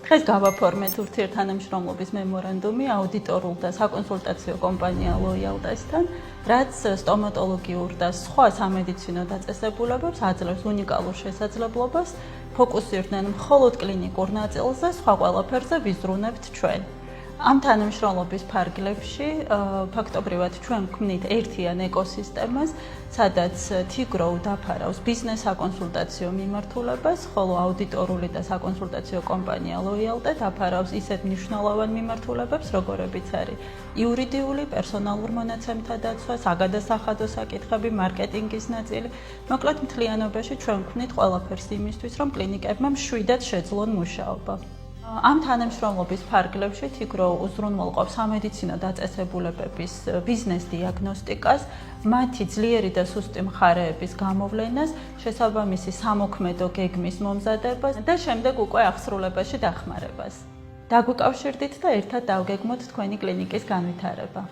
დღეს გავაფორმეთ ურთიერთთანამშრომლობის მემორანდუმი აუდიტორულ და საკონსულტაციო კომპანია ლოიალტესთან, რაც სტომატოლოგიურ და სხვა სამედიცინო დაწესებულებებს აძლევს უნიკალურ შესაძლებლობას ფოკუსირდნენ მხოლოდ კლინიკურ ნაწილზე, სხვა ყველაფერზე ვიზრუნებთ ჩვენ. Ამ თანამშრომლობის ფარგლებში ფაქტობრივად ჩვენ გვქმნით ერთიან ეკოსისტემას, სადაც Tigrow დაფარავს ბიზნეს საკონსულტაციო მიმართულებას, ხოლო აუდიტორული და საკონსულტაციო კომპანია Loyalty დაფარავს ისეთ მნიშვნელოვან მიმართულებებს, როგორებიც არის იურიდიული, პერსონალურ მონაცემთა დაცვა, საგადასახადო საკითხები, მარკეტინგის ნაწილი. მოკლედ მთლიანობაში ჩვენ გვქმნით ყველაფერს იმისთვის, რომ კლინიკებმა მშვიდად შეძლონ მუშაობა. Ამ თანამშრომლობის ფარგლებში Tigrow უზრუნველყოფს სამედიცინო დაწესებულებების ბიზნეს დიაგნოსტიკას, მათი ძლიერი და სუსტი მხარეების გამოვლენას, შესაბამისი სამოქმედო გეგმის მომზადებას და შემდეგ უკვე აღსრულებაში დახმარებას. დაგვიკავშირდით და ერთად დავგეგმოთ თქვენი კლინიკის განვითარება.